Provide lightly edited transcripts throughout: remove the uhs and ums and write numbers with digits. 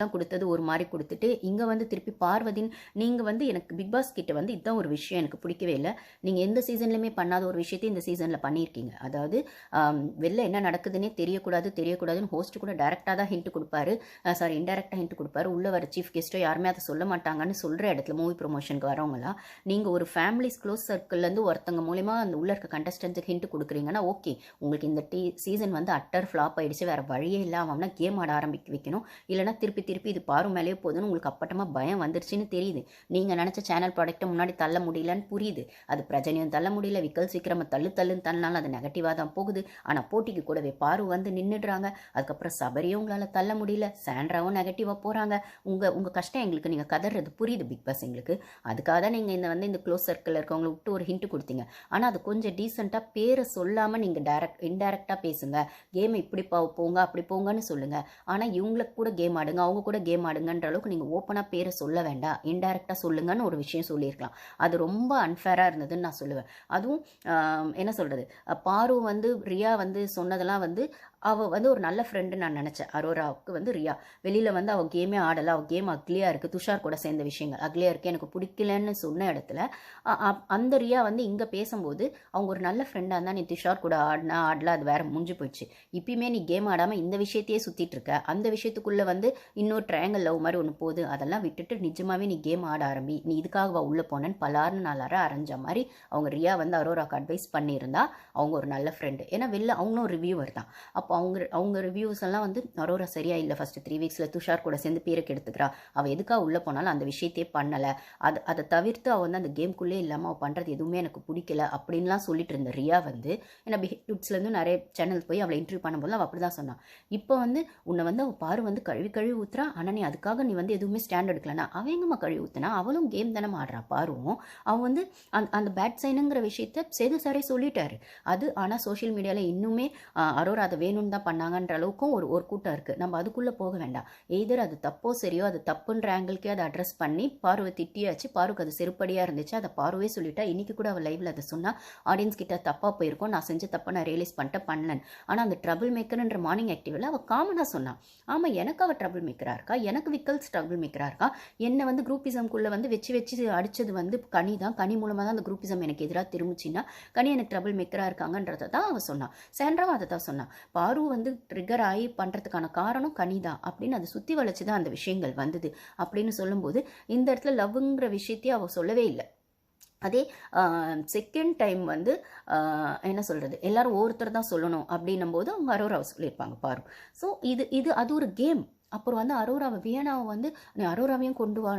கொடுத்தது ஒரு மாதிரி கொடுத்துட்டு இங்கே வந்து திருப்பி பார்வதின் நீங்கள் வந்து எனக்கு பிக் பாஸ் கிட்ட வந்து இதுதான் ஒரு விஷயம் எனக்கு பிடிக்கவே இல்லை. நீங்கள் எந்த சீசன்லையுமே பண்ணாத ஒரு விஷயத்தை இந்த சீசனில் பண்ணியிருக்கீங்க. அதாவது வெளில என்ன நடக்குதுன்னே தெரியக்கூடாதுன்னு ஹோஸ்ட் கூட டேரெக்டாக தான் ஹிண்ட் கொடுப்பாரு, இன்டெரக்டாக ஹிண்ட் கொடுப்பாரு. உள்ள வர சீஃப் கெஸ்ட்டோ யாருமே அதை சொல்ல மாட்டாங்கன்னு சொல்கிற இடத்துல மூவி ப்ரொமோஷனுக்கு வரவங்களாம் நீங்கள் ஒரு ஃபேமிலிஸ் க்ளோஸ் சர்க்கிள்லேருந்து ஒருத்தங்க மூலிமா அந்த உள்ள இருக்க கண்டஸ்டன்ஸுக்கு ஹிண்ட் கொடுக்குறீங்கன்னா ஓகே, உங்களுக்கு இந்த சீசன் வந்து அட்டர் ஃப்ளாப் ஆகிடுச்சு, வேறு வழியே இல்லாமல் கேம் ஆட ஆரம்பிக்க வைக்கணும். இல்லைனா திருப்பி இது பாரு மேலேயே போதுன்னு உங்களுக்கு அப்பட்டமாக பயம் வந்துருச்சுன்னு தெரியுது. நீங்கள் நினச்ச சேனல் ப்ராடக்ட்டை முன்னாடி தள்ள முடியலன்னு புரியுது. அது பிரஜனையும் தள்ள முடியல, விக்கல் சீக்கிரமாக தள்ளுன்னு தள்ளினாலும் அது நெகட்டிவாக தான் போகுது. ஆனால் போட்டிக்கு கூடவே பாரு வந்து நின்றுடுறாங்க. அதுக்கப்புறம் சபரியும் உங்களால் தள்ள முடியல, சாண்ட்ராவும் நெகட்டிவாக போகிறாங்க. உங்கள் கஷ்டம் எங்களுக்கு நீங்கள் கதறது புரியுது பிக் பாஸ் எங்களுக்கு. அதுக்காக தான் நீங்கள் இந்த க்ளோஸ் சர்க்கிளில் இருக்கவங்களை விட்டு ஒரு ஹிண்ட் கொடுத்தீங்க. ஆனால் அது கொஞ்சம் டீசெண்டாக பேரை சொல்லாமல் நீங்கள் இன்டெரக்டாக பேசுங்க. கேமை இப்படி போங்க அப்படி போங்கன்னு சொல்லுங்கள். ஆனால் இவங்களுக்கு கூட கேம் ஆடுங்க, அவங்க கூட கேம் ஆடுங்கன்ற அளவுக்கு நீங்கள் ஓப்பனாக பேரை சொல்ல வேண்டாம், இன்டெரக்டாக சொல்லுங்கன்னு ஒரு விஷயம் சொல்லியிருக்கலாம். அது ரொம்ப அன்ஃபேராக இருந்ததுன்னு நான் சொல்லுவேன். அதுவும் என்ன சொல்கிறது, பாரு வந்து ரியா வந்து சொன்னதெல்லாம் வந்து அவள் வந்து ஒரு நல்ல ஃப்ரெண்டு நான் நினச்சேன். அரோராவுக்கு வந்து ரியா வெளியில் வந்து அவள் கேமே ஆடலை, அவள் கேம் அக்லியாக இருக்குது, துஷார் கூட சேர்ந்த விஷயங்கள் அக்லியாக இருக்குது, எனக்கு பிடிக்கலன்னு சொன்ன இடத்துல அந்த ரியா வந்து இங்கே பேசும்போது அவங்க ஒரு நல்ல ஃப்ரெண்டாக இருந்தால் நீ துஷார் கூட ஆடல, அது வேறு முடிஞ்சு போயிடுச்சு. இப்பயுமே நீ கேம் ஆடாமல் இந்த விஷயத்தையே சுற்றிட்டு இருக்க, அந்த விஷயத்துக்குள்ளே வந்து இன்னொரு ட்ரையாங்கல் லவ் மாதிரி ஒன்று போகுது, அதெல்லாம் விட்டுட்டு நிஜமாகவே நீ கேம் ஆட ஆரம்பி, நீ இதுக்காக உள்ளே போனேன்னு பலாருன்னு நாளார அரைஞ்ச மாதிரி அவங்க ரியா வந்து அரோராவுக்கு அட்வைஸ் பண்ணியிருந்தா அவங்க ஒரு நல்ல ஃப்ரெண்டு. ஏன்னா வெளில அவங்களும் ரிவ்யூவர் தான். அப்போ அவங்க ரிவ்யூஸ் எல்லாம் வந்து அரோரா சரியா இல்லை, ஃபஸ்ட்டு 3 வீக்ஸில் துஷார் கூட சேர்ந்து பேருக்கு எடுத்துக்கிறா, அவள் எதுக்காக உள்ளே போனாலும் அந்த விஷயத்தையே பண்ணலை, அதை தவிர்த்து அவள் வந்து அந்த கேம்குள்ளே இல்லாமல் அவள் பண்ணுறது எதுவுமே எனக்கு பிடிக்கல அப்படின்லாம் சொல்லிட்டு இருந்த ரியா வந்து ஏன்னா பிஹேவ்ஸ்லேருந்து நிறைய சேனல் போய் அவளை இன்டர்வியூ பண்ணும்போது அவள் அப்படி தான் சொன்னான். இப்போ வந்து உன்னை வந்து அவள் பாரு வந்து கழுவி ஊத்துறா, ஆனால் நீ அதுக்காக நீ வந்து எதுவுமே ஸ்டாண்ட் எடுக்கலனா அவன் எங்கம்மா கழுவி ஊத்துனா, அவளும் கேம் தானே ஆடுறா பாருவும். அவன் வந்து அந்த பேட் சைனுங்கிற விஷயத்த சேது சாரே சொல்லிட்டாரு. அது ஆனால் சோஷியல் மீடியாவில் இன்னுமே அரோரா அதை வேணும்னு தான் பண்ணாங்கன்ற அளவுக்கும் ஒரு கூட்டம் இருக்குது. நம்ம அதுக்குள்ளே போக வேண்டாம். எய்தர் அது தப்போ சரியோ, அது தப்புன்ற ஆங்கிள்க்கே அதை அட்ரஸ் பண்ணி பாருவை திட்டியாச்சு, பாருக்கு அது செருப்படியாக இருந்துச்சு, அதை பாருவே சொல்லிட்டா. இன்றைக்கி கூட அவள் லைவில் அதை சொன்னால் ஆடியன்ஸ் கிட்ட தப்பாக போயிருக்கோம், நான் செஞ்ச தப்பை நான் ரியலைஸ் பண்ணிட்டு பண்ணலன்னு. ஆனால் அந்த ட்ரபிள் மேக்கர்ன்ற மார்னிங் ஆக்டிவில் அவள் காமனாக சொன்னான், ஆமாம் எனக்கு அவள் ட்ரபிள் மேக்கராக இருக்கா, எனக்கு விக்கல்ஸ் ட்ரபிள் மேக்கராக இருக்கா, என்னை வந்து குரூப்பிசம்குள்ளே வந்து வச்சு அடித்தது வந்து கனி தான், கனி மூலமாக தான் அந்த குரூப்பிசம் எனக்கு எதிராக திரும்பிச்சின்னா கனி எனக்கு ட்ரபிள் மேக்கராக இருக்காங்கன்றதை தான் அவள் சொன்னான். சாண்ட்ராவும் அதை தான் சொன்னான். பாரு வந்து ட்ரிகர் ஆகி பண்ணுறதுக்கான காரணம் கனி தான் அப்படின்னு அதை சுற்றி வளைச்சி தான் அந்த விஷயங்கள் வந்தது அப்படின்னு சொல்லும்போது இந்த இடத்துல லவ்ங்கிற விஷயத்தையும் அவள் சொல்லவே இல்லை. அதே செகண்ட் டைம் வந்து என்ன சொல்கிறது, எல்லாரும் ஒருத்தர் தான் சொல்லணும் அப்படின்னும் போது அவங்க அரோராவை சொல்லியிருப்பாங்க பாரு. ஸோ இது அது ஒரு கேம். அப்புறம் வந்து வியனாவை வந்து நீ அரோராவையும் கொண்டு வா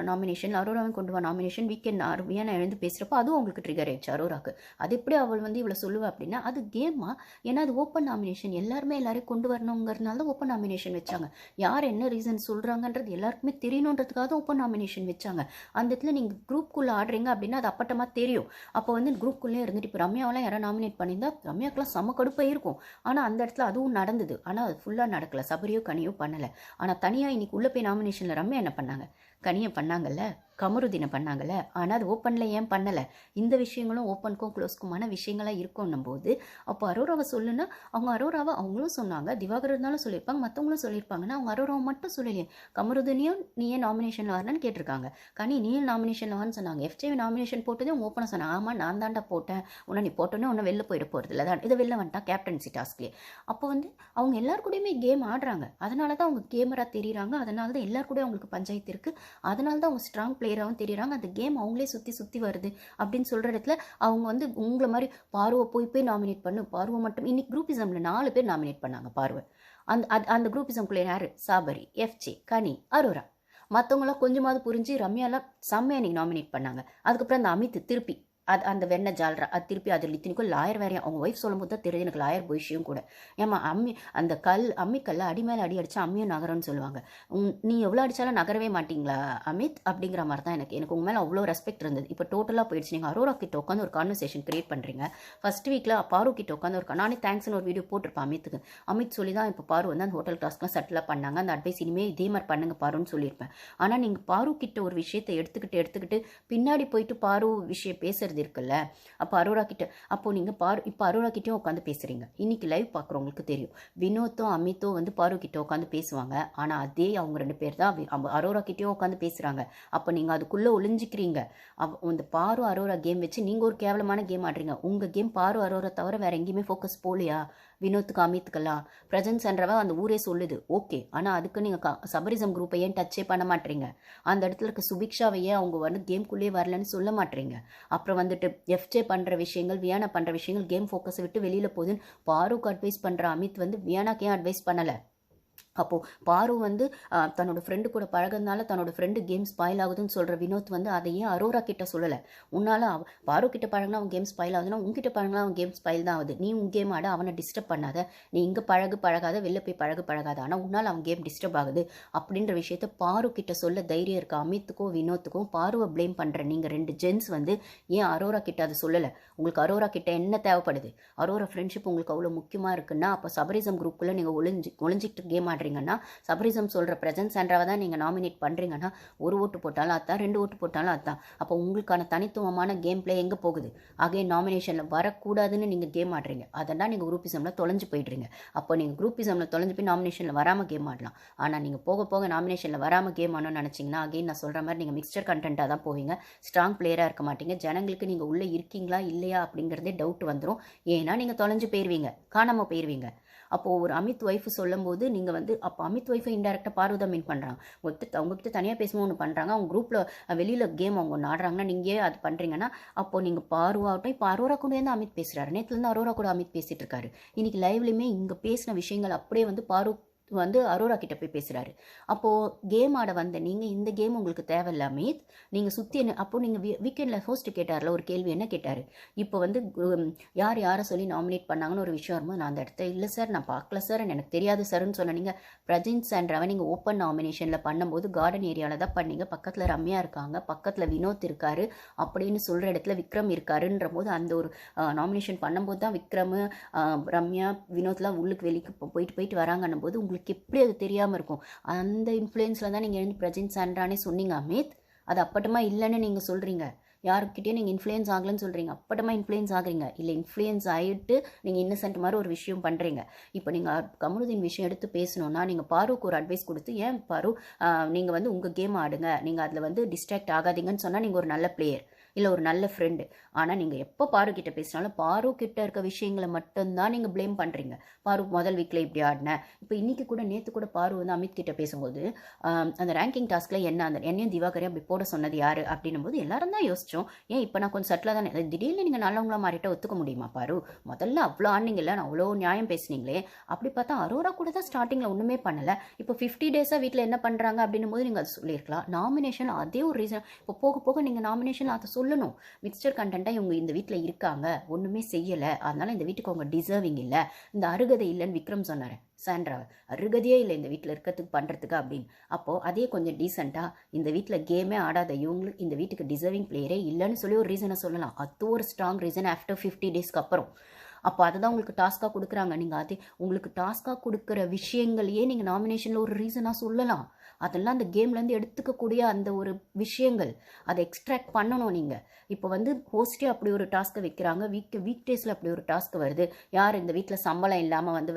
நாமினேஷன் வீக்கெண்ட் வியனா எழுந்து பேசுகிறப்போ அதுவும் அவங்களுக்கு ட்ரிகர் ஆயிடுச்சு அரோராக்கு. அது எப்படி அவள் வந்து இவ்வளோ சொல்லுவா அப்படின்னா அது கேமா, ஏன்னா அது ஓப்பன் நாமினேஷன், எல்லாரையும் கொண்டு வரணுங்கிறதுனால தான் ஓப்பன் நாமினேஷன் வச்சாங்க. யார் என்ன ரீசன் சொல்கிறாங்கன்றது எல்லாருக்குமே தெரியணுன்றதுக்காக தான் ஓப்பன் நாமினேஷன் வச்சாங்க. அந்த இடத்துல நீங்கள் குரூப்புக்குள்ளே ஆடுறீங்க அப்படின்னா அது அப்பட்டமாக தெரியும். அப்போ வந்து குரூப்புக்குள்ளே இருந்துட்டு இப்போ ரம்யாவெல்லாம் யாராவது நாமினேட் பண்ணியிருந்தா ரம்யாக்கெல்லாம் செம்ம கடுப்பாக இருக்கும். ஆனால் அந்த இடத்துல அதுவும் நடந்தது, ஆனால் அது ஃபுல்லாக நடக்கலை, சபரியோ கனியோ பண்ணலை. ஆனால் தனியாக இன்னைக்கு உள்ளே போய் நாமினேஷனில் ரம்யா என்ன பண்ணாங்க, கனியை பண்ணாங்கல்ல, கமருதீனை பண்ணாங்கல்ல, ஆனால் அது ஓப்பனில் ஏன் பண்ணலை? இந்த விஷயங்களும் ஓப்பனுக்கும் க்ளோஸ்க்குமான விஷயங்களாக இருக்கும்னும் போது அப்போ அரோராவை சொல்லுன்னா அவங்க அரோராவை அவங்களும் சொன்னாங்க, திவாகர் இருந்தாலும் சொல்லியிருப்பாங்க, மற்றவங்களும் சொல்லியிருப்பாங்கன்னா அவங்க அரோராவை மட்டும் சொல்லலையே. கமருதீனையும் நீ ஏன் நாமினேஷனில் வரணும்னு கேட்டிருக்காங்க, கனி நீயும் நாமினேஷனில் வரன்னு சொன்னாங்க, FJ நாமினேஷன் போட்டதும் ஓப்பனாக சொன்னாங்க, ஆமாம் நான் தாண்டா போட்டேன், உன்னை நீ போட்டோன்னே ஒன்றும் வெளில போயிட போகிறது இல்லை தான், இதை வெளில வந்துட்டான் கேப்டன்சி டாஸ்க்லேயே. அப்போ வந்து அவங்க எல்லாருக்கூடையுமே கேம் ஆடுறாங்க, அதனால தான் அவங்க கேமரா தெரியுறாங்க, அதனால தான் எல்லாருக்கூட அவங்களுக்கு பஞ்சாயத்து இருக்குது, அதனால தான் அவங்க ஸ்ட்ராங் பிளேயராகவும் தெரியுறாங்க, அந்த கேம் அவங்களே சுற்றி வருது அப்படின்னு சொல்கிற இடத்துல அவங்க வந்து உங்களை மாதிரி பார்வை போய் நாமினேட் பண்ணு, பார்வை மட்டும் இன்னைக்கு குரூப்பிசமில் 4 பேர் நாமினேட் பண்ணாங்க பார்வை. அந்த குரூப்பிசம்குள்ளே யார், சாபரி, FJ, கனி, அரோரா. மற்றவங்களாம் கொஞ்சமாவது புரிஞ்சு ரம்யாலாம் செம்மையாக இன்னைக்கு நாமினேட் பண்ணாங்க. அதுக்கப்புறம் அந்த அமித் திருப்பி அந்த வெண்ணை ஜால்ரா அது திருப்பி அது இத்தனைக்கும் லாயர் வேறையும் அவங்க ஒய்ஃப் சொல்லும் போது தான் தெரியுது எனக்கு லாயர் பொய்ஷியும் கூட. ஏமா அந்த அம்மிக்கல்ல அடி மேலே அடி அடித்தா அம்மியும் நகரம்னு சொல்லுவாங்க, நீ எவ்வளோ அடித்தாலும் நகரவே மாட்டிங்களா அமித் அப்படிங்கிற மாதிரி தான் எனக்கு உங்கள் மேலே அவ்வளோ ரெஸ்பெக்ட் இருந்தது. இப்போ டோட்டலாக போயிடுச்சு. நீங்கள் அரோரா கிட்ட உட்காந்து ஒரு கான்வர்சேஷன் கிரியேட் பண்ணுறீங்க. ஃபர்ஸ்ட் வீக்கில் பாரு கிட்ட உட்காந்து நானே தேங்க்ஸ்னு ஒரு வீடியோ போட்டிருப்பேன் அமித்துக்கு. அமித் சொல்லி தான் இப்போ பாரு வந்து அந்த ஹோட்டல் டாஸ்க்லாம் செட்டிலாக பண்ணாங்க, அந்த அட்வைஸ் இனிமேல் இதே மாதிரி பண்ணுங்க பாருன்னு சொல்லியிருப்பேன். ஆனால் நீங்கள் பாரு கிட்ட ஒரு விஷயத்தை எடுத்துக்கிட்டு பின்னாடி போயிட்டு பாரு விஷயம் பேசுறது பேசுறது இருக்குல்ல. அப்போ அரோரா கிட்ட அப்போ நீங்கள் இப்போ அரோரா கிட்டேயும் உட்காந்து பேசுகிறீங்க. இன்றைக்கி லைவ் பார்க்குறவங்களுக்கு தெரியும், வினோத்தும் அமித்தும் வந்து பாரு கிட்ட உட்காந்து பேசுவாங்க. ஆனால் அதே அவங்க 2 பேர் தான் அரோரா கிட்டேயும் உட்காந்து பேசுகிறாங்க. அப்போ நீங்கள் அதுக்குள்ளே ஒளிஞ்சிக்கிறீங்க. இந்த பாரு அரோரா கேம் வச்சு நீங்கள் ஒரு கேவலமான கேம் ஆடுறீங்க. உங்கள் கேம் பாரு அரோரா தவிர வேறு எங்கேயுமே ஃபோக்கஸ் போகலையா? வினோத்துக்கு அமித்துக்கெல்லாம் பிரசன்ஸ்ன்றவ அந்த ஊரே சொல்லுது, ஓகே. ஆனால் அதுக்கு நீங்கள் சபரிசம் குரூப்பை ஏன் டச்சே பண்ண மாட்டீங்க? அந்த இடத்துல இருக்க சுபிக்ஷாவை ஏன் அவங்க வந்து கேம்குள்ளேயே வரலன்னு சொல்ல மாட்டீங்க? அப்புறம் வந்துட்டு எஃப்ஜே பண்ணுற விஷயங்கள், வியானா பண்ணுற விஷயங்கள் கேம் ஃபோக்கஸை விட்டு வெளியில் போகுதுன்னு பாருக்கு அட்வைஸ் பண்ணுற அமித் வந்து வியானாக்கு ஏன் அட்வைஸ் பண்ணலை? அப்போது பாரு வந்து தன்னோட ஃப்ரெண்டு கூட பழகிறதுனால தன்னோட ஃப்ரெண்டு கேம் ஸ்பாயில் ஆகுதுன்னு சொல்கிற வினோத் வந்து அதையே அரோரா கிட்ட சொல்லலை. உன்னால் பாரு கிட்ட பழகினா அவன் கேம் ஸ்பாயில் ஆகுதுன்னா உங்ககிட்ட பழகினா அவன் கேம் ஸ்பாயில் தான் ஆகுது. நீ உன் கேம் ஆட அவனை டிஸ்டர்ப் பண்ணாத. நீ இங்கே பழகாத, வெளில போய் பழகாத. ஆனால் உன்னால் அவன் கேம் டிஸ்டர்ப் ஆகுது அப்படின்ற விஷயத்த பாரு கிட்ட சொல்ல தைரியம் இருக்கா? அமித்துக்கும் வினோத்துக்கும் பாருவை ப்ளேம் பண்ணுற நீங்கள் 2 ஜென்ஸ் வந்து ஏன் அரோரா கிட்ட அதை சொல்லலை? உங்களுக்கு அரோரா கிட்ட என்ன தேவைப்படுது? அரோரா ஃப்ரெண்ட்ஷிப் உங்களுக்கு அவ்வளோ முக்கியமாக இருக்குன்னா அப்போ சபரிசம் குரூப்புக்குள்ளே நீங்கள் ஒளிஞ்சிக்கிட்டு கேம் ஆடுறீங்கன்னா, சபரிசம் சொல்கிற பிரசன்ஸ்ன்றவை தான் நீங்கள் நாமினேட் பண்ணுறீங்கன்னா, 1 ஓட்டு போட்டாலும் அதான், 2 ஓட்டு போட்டாலும் அதான். அப்போ உங்களுக்கான தனித்துவமான கேம் பிளே எங்கே போகுது? ஆகவே நாமினேஷனில் வரக்கூடாதுன்னு நீங்கள் கேம் ஆடுறீங்க. அதெல்லாம் நீங்கள் குரூப்பிசமில் தொலைஞ்சு போயிடுறீங்க. அப்போ நீங்கள் குரூப்பிசமில் தொலைஞ்சு போய் நாமினேஷனில் வராமல் கேம் ஆடலாம். ஆனால் நீங்கள் போக போக நாமினேஷனில் வராமல் கேம் ஆடணும்னு நினச்சிங்கன்னா, அகைன் நான் சொல்கிற மாதிரி நீங்கள் மிக்சர் கண்டென்ட்டாக தான் போவீங்க. ஸ்ட்ராங் பிளேயராக இருக்க மாட்டீங்க. ஜனங்களுக்கு நீங்கள் உள்ளே இருக்கீங்களா இல்லையா அப்படிங்கிறதே டவுட் வந்துடும். ஏன்னா நீங்கள் தொலைஞ்சு போயிடுவீங்க, காணாமல் போயிடுவீங்க. அப்போது ஒரு அமித் ஒய்ஃபு சொல்லும்போது நீங்கள் வந்து அப்போ அமித் ஒய்ஃபை இன்டெரக்டாக பார்வதா மீன் பண்ணுறாங்க. அவங்க கிட்ட தனியாக பேசும்போது ஒன்று பண்ணுறாங்க, அவங்க குரூப்பில் வெளியில் கேம் அவங்க ஒன்று ஆடுறாங்கன்னா நீங்கள் அது பண்ணுறீங்கன்னா, அப்போது நீங்கள் பாருவாகட்டும். இப்போ அரோரா கூட தான் அமித் பேசுகிறாரு. நேற்றுலேருந்து அரோரா கூட அமித் பேசிகிட்டு இருக்காரு. இன்றைக்கி லைவ்லையுமே இங்கே பேசின விஷயங்கள் அப்படியே வந்து பாரு வந்து அரோரா கிட்ட போய் பேசுகிறாரு. அப்போது கேம் ஆட வந்த நீங்கள் இந்த கேம் உங்களுக்கு தேவையில்ல அமித். நீங்கள் சுற்றி என்ன அப்போது நீங்கள் வீக்கெண்டில் ஹோஸ்ட்டு கேட்டார்ல ஒரு கேள்வி, என்ன கேட்டார்? இப்போ வந்து யாரை சொல்லி நாமினேட் பண்ணாங்கன்னு ஒரு விஷயம் வரும்போது நான் அந்த இடத்த இல்லை சார், நான் பார்க்கல சார், எனக்கு தெரியாது சார்ன்னு சொன்ன நீங்கள் பிரஜின்ஸ்ன்றவன் நீங்கள் ஓப்பன் நாமினேஷனில் பண்ணும்போது கார்டன் ஏரியாவில் தான் பண்ணீங்க. பக்கத்தில் ரம்யா இருக்காங்க, பக்கத்தில் வினோத் இருக்காரு அப்படின்னு சொல்கிற இடத்துல விக்ரம் இருக்காருன்ற போது அந்த ஒரு நாமினேஷன் பண்ணும்போது தான் விக்ரம், ரம்யா, வினோத்லாம் உள்ளுக்கு வெளிக்கு போயிட்டு வராங்கன்னும் போது உங்களுக்கு எப்படி அது தெரியாமல் இருக்கும்? அந்த இன்ஃப்ளூயன்ஸில் தான் நீங்கள் எழுந்து பிரஜின் சான்றானே சொன்னீங்க அமித். அது அப்பட்டமா இல்லைன்னு நீங்கள் சொல்கிறீங்க. யாருக்கிட்டே நீங்கள் இன்ஃப்ளூயன்ஸ் ஆகலன்னு சொல்கிறீங்க, அப்பட்டமா இன்ஃப்ளூயன்ஸ் ஆகுறீங்க. இல்லை இன்ஃப்ளூயன்ஸ் ஆகிட்டு நீங்கள் இன்னசென்ட் மாதிரி ஒரு விஷயம் பண்ணுறீங்க. இப்போ நீங்கள் கமருதீன் விஷயம் எடுத்து பேசணுன்னா நீங்கள் பாருக்கு ஒரு அட்வைஸ் கொடுத்து, ஏன் பாரு நீங்கள் வந்து உங்கள் கேம் ஆடுங்க, நீங்கள் அதில் வந்து டிஸ்ட்ராக்ட் ஆகாதீங்கன்னு சொன்னால் நீங்கள் ஒரு நல்ல பிளேயர், இல்லை ஒரு நல்ல ஃப்ரெண்டு. ஆனால் நீங்கள் எப்போ பாரு கிட்ட பேசினாலும் பாரு கிட்ட இருக்க விஷயங்களை மட்டும்தான் நீங்கள் ப்ளேம் பண்ணுறீங்க. பாரு முதல் வீக்கில் இப்படி ஆடினேன். இப்போ இன்றைக்கி கூட நேற்று கூட பாரு வந்து அமித் கிட்ட பேசும்போது அந்த ரேங்கிங் டாஸ்கில் என்ன அந்த என்னையும் திவாகரையும் அப்படி போட சொன்னது யார் அப்படின்னும் போது எல்லாரும் தான் யோசித்தோம். ஏன் இப்போ நான் கொஞ்சம் சட்டிலாக தானே, திடீர்னு நீங்கள் நல்லவங்களா மாறிட்ட ஒத்துக்க முடியுமா பாரு? முதல்ல அவ்வளோ ஆடினீங்கல்ல, நான் அவ்வளோ நியாயம் பேசுனீங்களே. அப்படி பார்த்தா அரோரா கூட தான் ஸ்டார்டிங்கில் ஒன்றுமே பண்ணலை. இப்போ 50 டேஸாக வீட்டில் என்ன பண்ணுறாங்க அப்படின்னும் போது நீங்கள் அதை சொல்லியிருக்கலாம். நாமினேஷன் அதே ஒரு ரீசன். இப்போ போக போக நீங்கள் நாமினேஷன் அதை சொல்லணும். மிக்சர் கண்டென்ட்டாக இவங்க இந்த வீட்டில் இருக்காங்க, ஒன்றுமே செய்யலை, அதனால இந்த வீட்டுக்கு அவங்க டிசர்விங் இல்லை, இந்த அருகதை இல்லைன்னு விக்ரம் சொன்னார். சாண்ட்ராவை அருகதையே இல்லை இந்த வீட்டில் இருக்கிறதுக்கு பண்ணுறதுக்கு அப்படின்னு. அப்போது அதே கொஞ்சம் டீசெண்டாக இந்த வீட்டில் கேமே ஆடாத இவங்களுக்கு இந்த வீட்டுக்கு டிசர்விங் பிளேயரே இல்லைன்னு சொல்லி ஒரு ரீசனை சொல்லலாம். அது ஒரு ஸ்ட்ராங் ரீசன் ஆஃப்டர் 50 டேஸ்க்கு அப்புறம். அப்போ அதை தான் உங்களுக்கு டாஸ்க்காக கொடுக்குறாங்க. நீங்கள் அதே உங்களுக்கு டாஸ்க்காக கொடுக்குற விஷயங்களையே நீங்கள் நாமினேஷனில் ஒரு ரீசனாக சொல்லலாம். அதெல்லாம் அந்த கேம்லேருந்து எடுத்துக்கக்கூடிய அந்த ஒரு விஷயங்கள், அதை எக்ஸ்ட்ராக்ட் பண்ணணும் நீங்கள். இப்போ வந்து ஹோஸ்டே அப்படி ஒரு டாஸ்க்கை வைக்கிறாங்க, வீக் டேஸில் அப்படி ஒரு டாஸ்க் வருது. யார் இந்த வீட்டில் சம்பளம் இல்லாமல் வந்து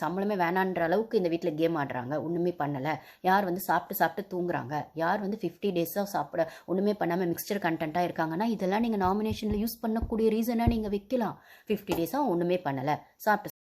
சம்பளமே வேணான்ற அளவுக்கு இந்த வீட்டில் கேம் ஆடுறாங்க, ஒன்றுமே பண்ணலை. யார் வந்து சாப்பிட்டு தூங்குறாங்க, யார் வந்து 50 டேஸாக சாப்பிட ஒன்றுமே பண்ணாமல் மிக்சர் கண்டென்ட்டாக இருக்காங்கன்னா இதெல்லாம் நீங்கள் நாமினேஷனில் யூஸ் பண்ணக்கூடிய ரீசனாக நீங்கள் வைக்கலாம். 50 டேஸாக ஒன்றுமே பண்ணலை, சாப்பிட்டு